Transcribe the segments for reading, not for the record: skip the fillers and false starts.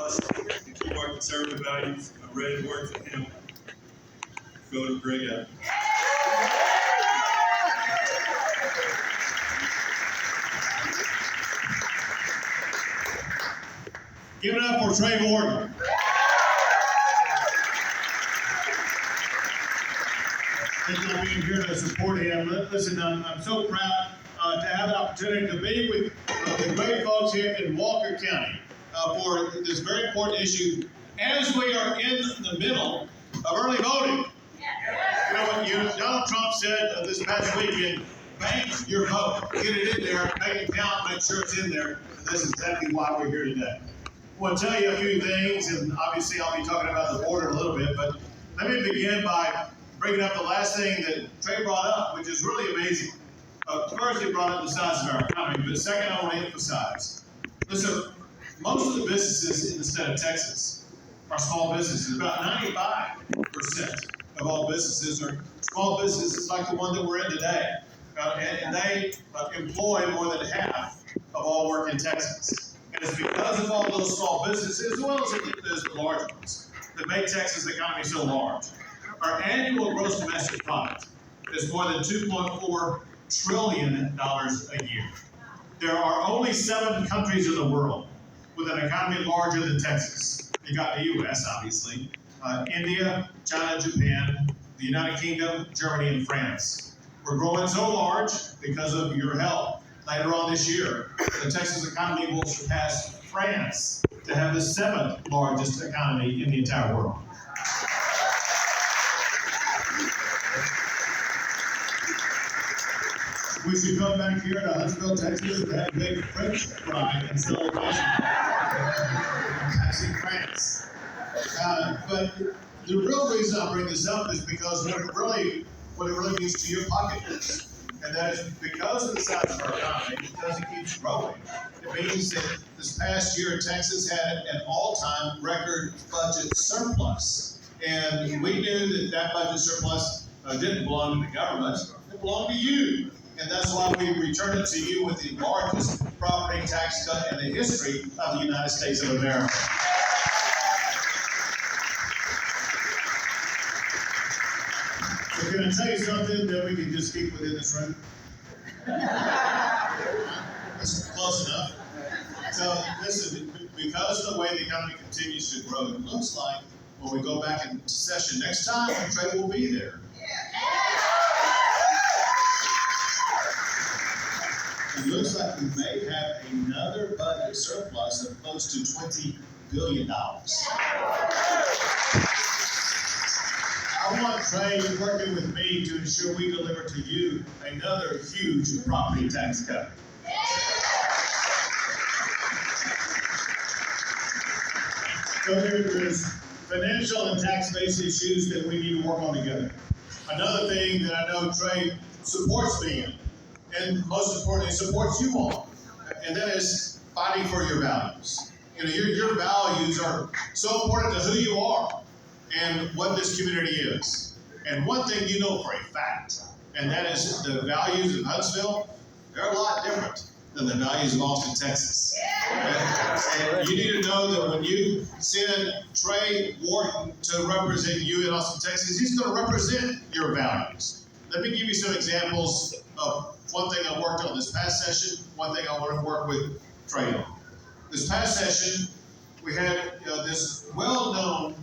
us to keep our conservative values. I'm ready to work for him. Go to Greg Abbott. Give it up for Trey Morton. Thank you for being here to support him. Listen, I'm so proud to have the opportunity to be with the great folks here in Walker County for this very important issue as we are in the middle of early voting. You know what Donald Trump said this past weekend, bank your vote, get it in there, make it count, make sure it's in there. And that's exactly why we're here today. I want to tell you a few things, and obviously I'll be talking about the border a little bit, but let me begin by bringing up the last thing that Trey brought up, which is really amazing. First, he brought up the size of our economy, but second, I want to emphasize. Listen, most of the businesses in the state of Texas are small businesses. About 95% of all businesses are small businesses like the one that we're in today. And they employ more than half of all work in Texas. And it's because of all those small businesses, as well as the large ones, that make Texas' economy so large. Our annual gross domestic product is more than $2.4 trillion a year. There are only 7 countries in the world with an economy larger than Texas. You got the U.S., obviously, India, China, Japan, the United Kingdom, Germany, and France. We're growing so large because of your help. Later on this year, the Texas economy will surpass France to have the 7th largest economy in the entire world. We should come back here to Huntsville, Texas, and have a big French fry and celebration. Passing France. But the real reason I bring this up is because what it really means to your pocketbooks. And that is because of the size of our economy, because it keeps growing. It means that this past year, Texas had an all-time record budget surplus. And we knew that budget surplus didn't belong to the government, it belonged to you. And that's why we returned it to you with the largest property tax cut in the history of the United States of America. So can I tell you something that we can just keep within this room? That's close enough. So listen, because of the way the economy continues to grow, it looks like when we go back into session next time, Trey will be there. It looks like we may have another budget surplus of close to $20 billion. I want Trey working with me to ensure we deliver to you another huge property tax cut. So there's financial and tax-based issues that we need to work on together. Another thing that I know Trey supports me in, and most importantly, supports you on, and that is fighting for your values. You know, your values are so important to who you are and what this community is. And one thing you know for a fact, and that is the values of Huntsville, they're a lot different than the values of Austin, Texas. And you need to know that when you send Trey Wharton to represent you in Austin, Texas, he's going to represent your values. Let me give you some examples of one thing I worked on this past session, one thing I want to work with Trey on. This past session, we had this well-known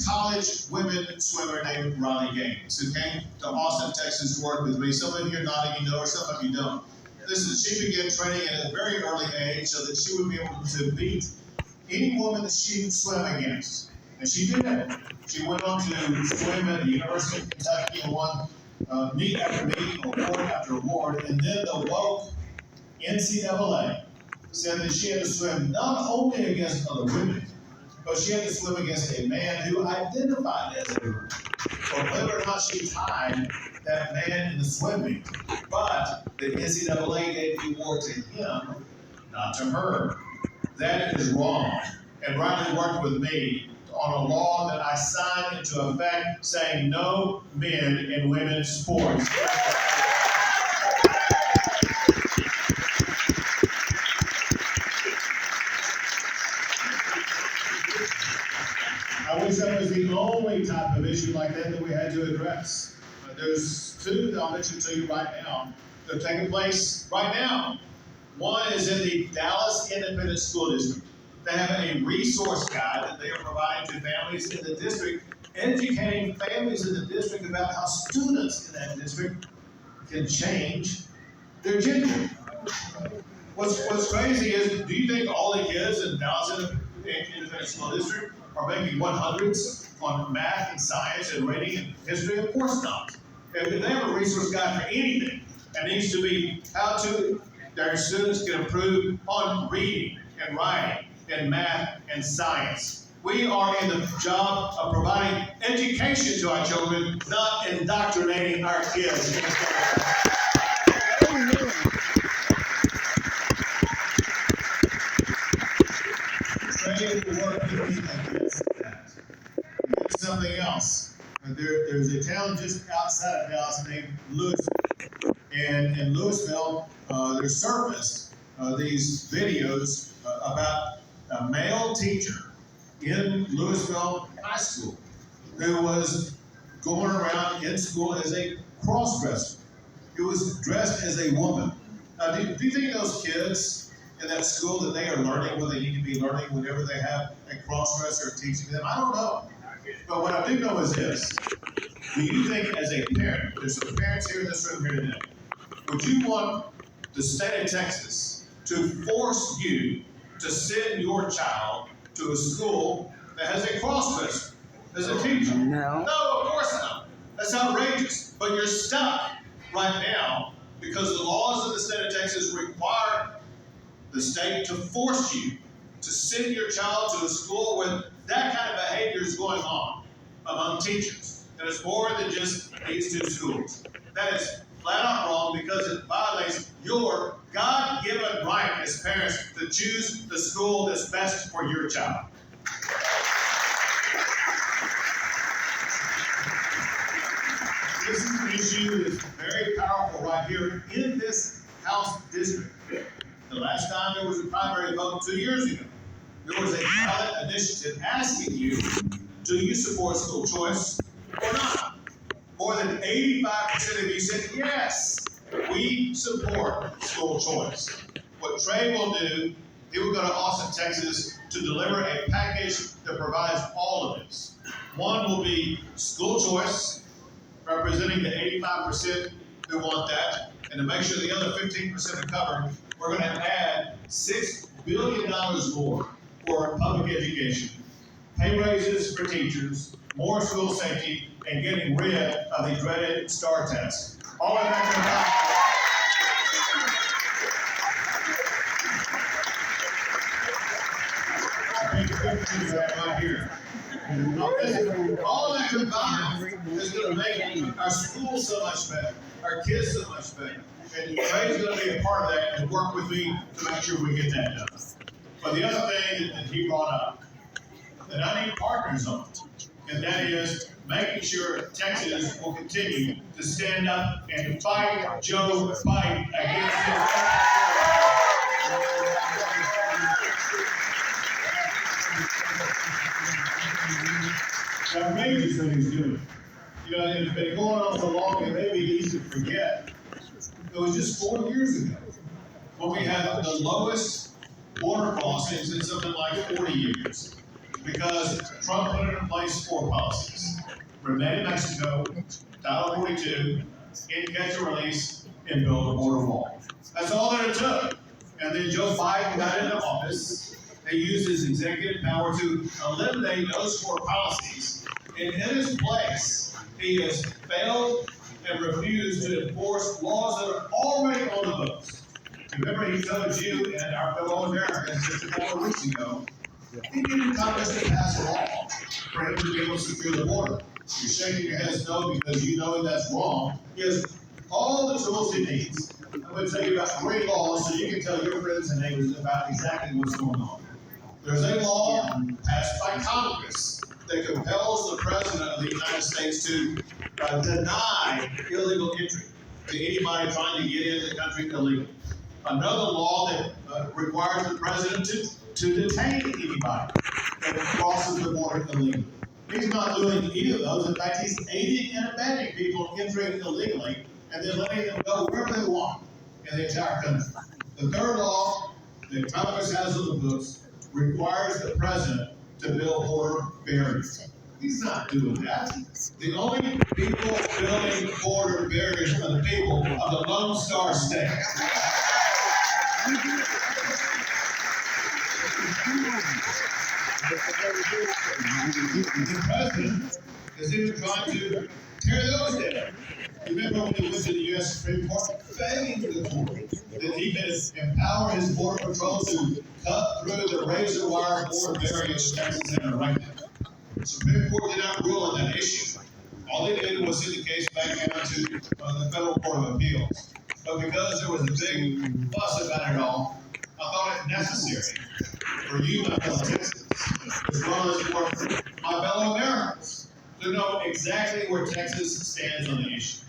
college women swimmer named Ronnie Gaines, who came to Austin, Texas to work with me. Some of you are nodding, you know, or some of you don't. Listen, she began training at a very early age so that she would be able to beat any woman that she would swim against. And she did it. She went on to swim at the University of Kentucky and won meet after meet, award after award, and then the woke NCAA said that she had to swim not only against other women, but she had to swim against a man who identified as a woman. So whether or not she tied that man in the swimming, but the NCAA gave the award to him, not to her. That is wrong. And Riley worked with me on a law that I signed into effect saying no men in women's sports. I wish that was the only type of issue like that we had to address. There's two that I'll mention to you right now that are taking place right now. One is in the Dallas Independent School District. They have a resource guide that they are providing to families in the district, educating families in the district about how students in that district can change their gender. What's crazy is, do you think all the kids in Dallas Independent School District are making 100s on math and science and reading and history? Of course not. If they have a resource guide for anything, it needs to be how their students can improve on reading and writing and math and science. We are in the job of providing education to our children, not indoctrinating our kids. Training to work against that. Something else. There's a town just outside of Dallas named Louisville. And in Louisville, there's surfaced these videos about a male teacher in Louisville High School who was going around in school as a cross-dresser. He was dressed as a woman. Now, do you think those kids in that school that they are learning what they need to be learning whenever they have a cross-dresser teaching them? I don't know. But what I do know is this. Do you think as a parent, there's some parents here in this room here today, would you want the state of Texas to force you to send your child to a school that has a cross-dresser as a teacher? No. No, of course not. That's outrageous. But you're stuck right now because the laws of the state of Texas require the state to force you to send your child to a school where that kind of behavior is going on among teachers. And it's more than just these two schools. That is flat out wrong because it violates your God-given right as parents to choose the school that's best for your child. This is an issue that's very powerful right here in this House district. The last time there was a primary vote 2 years ago, there was a ballot initiative asking you, do you support school choice or not? More than 85% of you said yes, we support school choice. What Trey will do, he will go to Austin, Texas to deliver a package that provides all of this. One will be school choice, representing the 85% who want that, and to make sure the other 15% are covered, we're going to add $6 billion more for public education, pay raises for teachers, more school safety, and getting rid of the dreaded STAR test. All of that right here. All of that combined is going to make our schools so much better, our kids so much better. And Trey's going to be a part of that and work with me to make sure we get that done. But the other thing that he brought up, that I need partners on, and that is making sure Texas will continue to stand up and fight Joe Biden against his outrageous that he's doing. You know, it's been going on so long that maybe he should forget. It was just 4 years ago when we had the lowest border crossings in something like 40 years because Trump put in place 4 policies. Remain in Mexico, Title 42, in catch and release, and build a border wall. That's all that it took. And then Joe Biden got into office. They used his executive power to eliminate those 4 policies. And in his place, he has failed and refused to enforce laws that are already on the books. Remember, he told you and our fellow Americans just a couple of weeks ago, he needed Congress to pass a law for him to be able to secure the border. You're shaking your heads no because you know that's wrong. He has all the tools he needs. I'm going to tell you about 3 laws so you can tell your friends and neighbors about exactly what's going on. There's a law passed by Congress that compels the President of the United States to deny illegal entry to anybody trying to get into the country illegally. Another law that requires the President to detain anybody and crosses the border illegally. He's not doing either of those. In fact, he's aiding and abetting people entering illegally and then letting them go wherever they want in the entire country. The third law that Congress has on the books requires the president to build border barriers. He's not doing that. The only people building border barriers are the people of the Lone Star State. The president is even trying to tear those down. Remember when he went to the U.S. Supreme Court, begging the court that he can empower his border patrol to cut through the razor wire border barriers in Texas and right now. The Supreme Court did not rule on that issue. All they did was send the case back down to the Federal Court of Appeals. But because there was a big fuss about it all, I thought it necessary for you, my fellow Texans, as well as for my fellow Americans, to know exactly where Texas stands on the issue.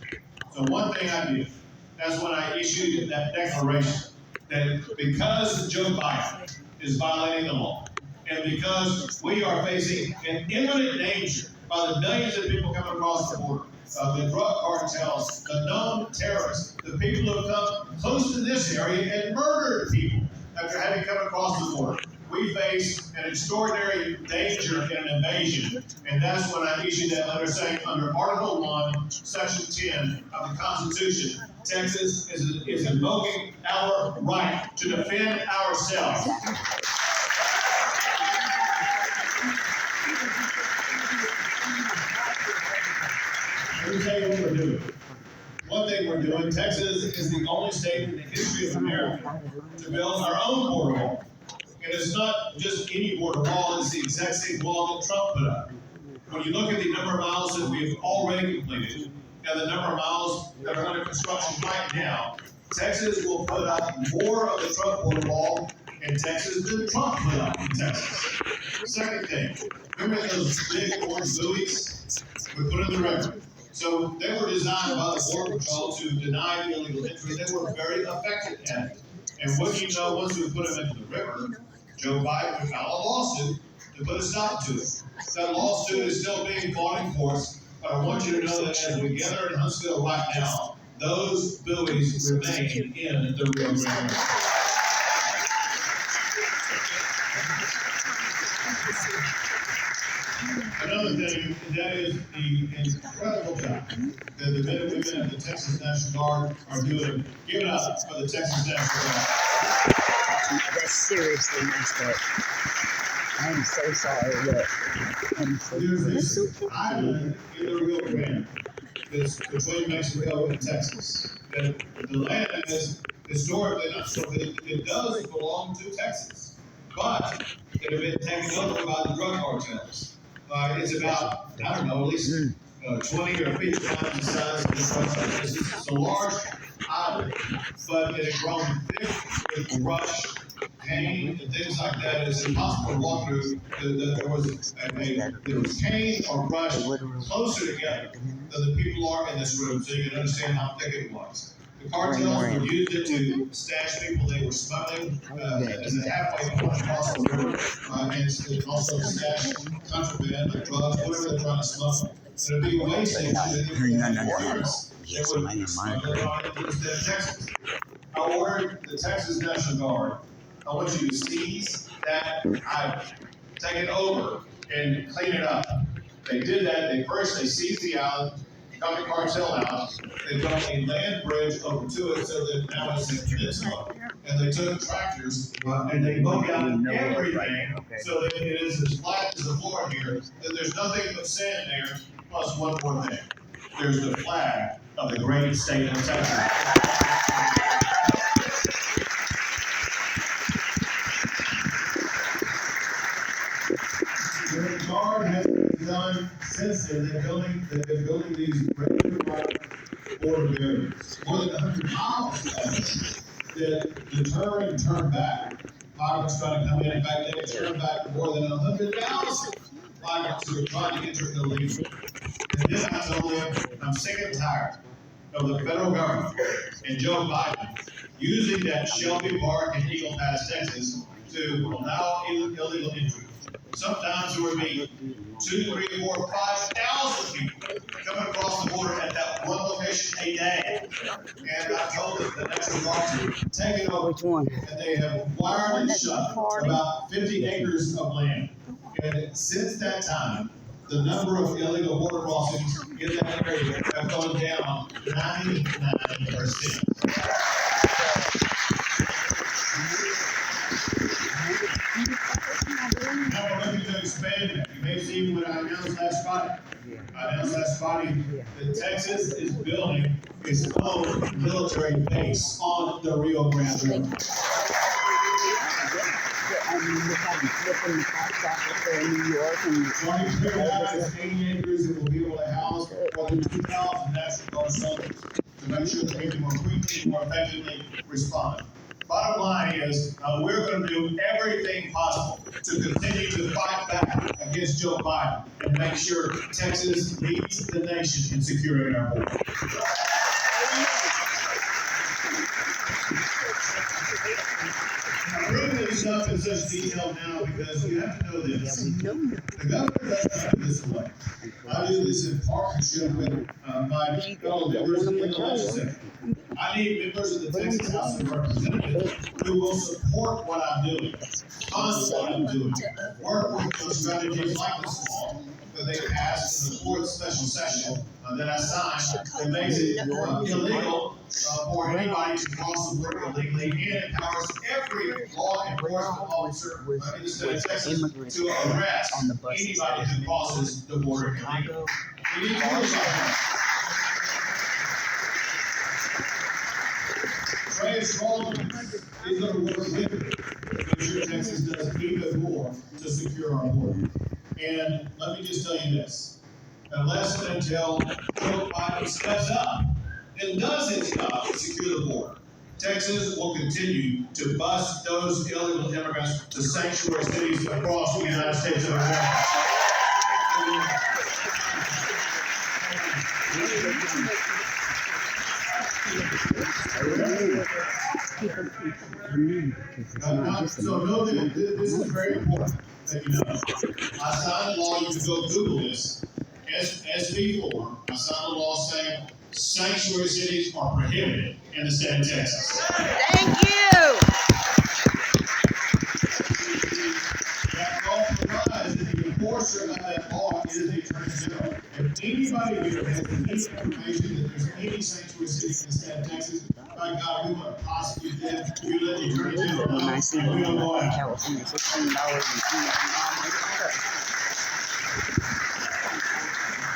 So one thing I did, that's when I issued that declaration, that because Joe Biden is violating the law, and because we are facing an imminent danger by the millions of people coming across the border, the drug cartels, the known terrorists, the people who have come close to this area and murdered people after having come across the border. We face an extraordinary danger in an invasion, and that's when I issued that letter saying under Article 1, Section 10 of the Constitution, Texas is invoking our right to defend ourselves. Let me tell you what we're doing. One thing we're doing, Texas is the only state in the history of America to build our own border wall. And it's not just any border wall, it's the exact same wall that Trump put up. When you look at the number of miles that we've already completed, and the number of miles that are under construction right now, Texas will put up more of the Trump border wall in Texas than Trump put up in Texas. Second thing, remember those big orange buoys we put in the river? So they were designed by the Border Patrol to deny illegal entry. They were very effective at it. And what do you know, once we put them into the river, Joe Biden filed a lawsuit to put a stop to it. That lawsuit is still being fought in courts, but I want you to know that as we gather in Huntsville right now, those buoys remain in the Rio Grande River. Another thing, and that is the incredible job that the men and women of the Texas National Guard are doing. Give it up for the Texas National Guard. That's seriously messed up. I'm so sorry. Look, I'm so There's this island in the Rio Grande that's between Mexico and Texas. And the land is historically not so it does belong to Texas, but it had been taken over by the drug cartels. It's about, I don't know, at least 20 or 50 times the size of this country. It's a large island, but it had grown thick with brush, cane, and things like that. It's impossible to walk through. There was cane or brush closer together than the people are in this room, so you can understand how thick it was. The cartels would use it to stash people they were smuggling as a halfway point across the river, and also stash contraband like drugs, whatever they're trying to smuggle. It would be a way station that they would smuggle it on into the state of Texas. I ordered the Texas National Guard. I want you to seize that item, take it over, and clean it up. They did that. They seized the island, got the cartel out. They built a land bridge over to it so that now it's a peninsula. And they took tractors and they broke out everything so that it is as flat as the floor here. That there's nothing but sand there. Plus one more thing. There's the flag of the great state of Texas. The Guard has done since then. They've been building these border barriers. More than 100 miles that deter and turn back. Migrants trying to come in. In fact, they turned back more than 100,000 migrants who are trying to enter illegally. And then I told them, I'm sick and tired of the federal government and Joe Biden using that Shelby Park in Eagle Pass, Texas, to allow illegal entry. Sometimes there would be 2, 3, 4, 5,000 people coming across the border at that one location a day. And I told them the next result to take it over. Which one? And they have wired and shut about 50 acres of land. And since that time, the number of illegal border crossings in that area have gone down 99%. Now we're looking to expand that. You may have seen what I announced last Friday. I announced last Friday that Texas is building its own military base on the Rio Grande River. I mean, look how you flipping the cops off there in New York and So I can clear out is 80 acres that will be able to house more than 2,000 National Guard soldiers to make sure that they can more quickly and more effectively respond. Bottom line is, we're going to do everything possible to continue to fight back against Joe Biden and make sure Texas leads the nation in securing our border. I'm bringing this up in such detail now because you have to know this. The governor does not do this way. I do this in partnership with my fellow members in the legislature. I need members of the Texas House of Representatives who will support what I'm doing, fund what I'm doing, work with those strategies like this law that they passed in the fourth special session that I signed that makes it illegal for anybody to cross the border illegally and empowers every law enforcement officer in the state of Texas to arrest anybody who crosses the border illegally. We need to do something. Trey Strongman is going to work with me to make sure Texas does even more to secure our border. And let me just tell you this. Unless and until Joe Biden steps up and does his job to secure the border, Texas will continue to bust those illegal immigrants to sanctuary cities across the United States of America. So know that this is very important that you know. I signed a law, you can go Google this, SB4. I signed a law saying sanctuary cities are prohibited in the state of Texas. Thank you. That law provides that the enforcer of that law is the Attorney General. If anybody here has any information that there's any sanctuary city in the state of Texas, by God, we want to prosecute them. We let the Attorney General know, and we don't go after. California, $16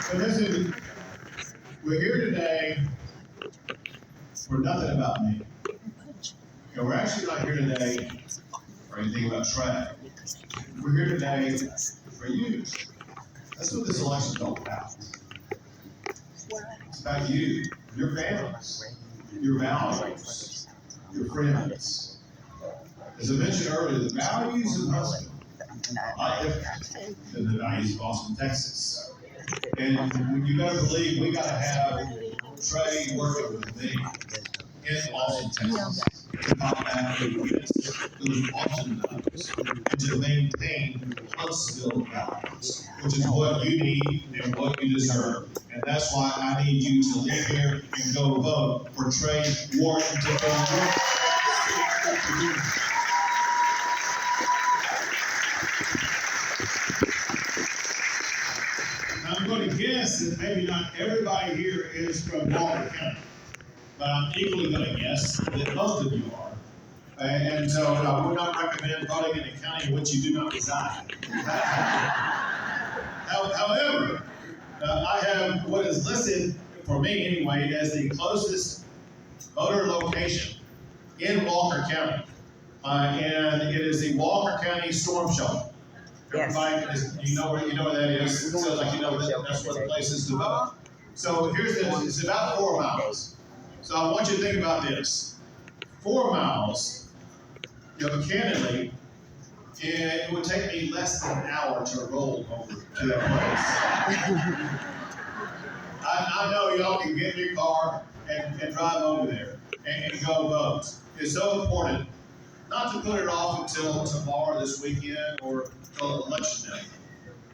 So listen, we're here today for nothing about me. And we're actually not here today for anything about Trey. We're here today for you. That's what this election's all about. It's about you, your families, your values, your friends. As I mentioned earlier, the values of Huntsville are a lot different than the values of Austin, Texas. And you better believe we gotta have Trey working with me in Austin, Texas to combat against those Austin values and to maintain Huntsville values, which is what you need and what you deserve. And that's why I need you to leave here and go vote for Trey Wharton to be your I'm going to guess that maybe not everybody here is from Walker County, but I'm equally going to guess that most of you are. And so I would not recommend voting in a county in which you do not reside. However, I have what is listed, for me anyway, as the closest voter location in Walker County. And it is the Walker County Storm Shelter. Yes. Everybody, you know where that is. It sounds like you know that's where the place is to vote. So here's this. It's about 4 miles. So I want you to think about this. 4 miles, candidly, it would take me less than an hour to roll over to that place. I know y'all can get in your car and drive over there and go vote. It's so important not to put it off until tomorrow, this weekend, or till election day.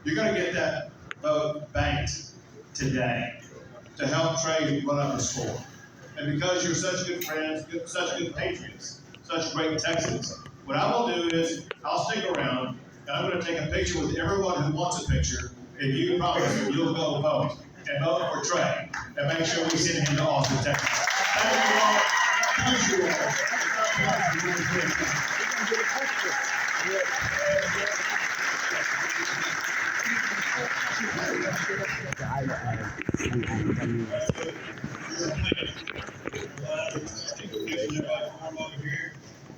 You're gonna get that vote banked today to help Trey run up the score. And because you're such good friends, such good patriots, such great Texans, what I will do is I'll stick around and I'm going to take a picture with everyone who wants a picture. And you promise me you'll go vote and vote for Trey and make sure we send him to Austin, Texas. Thank you all. Thank you all.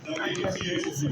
Don't get confused.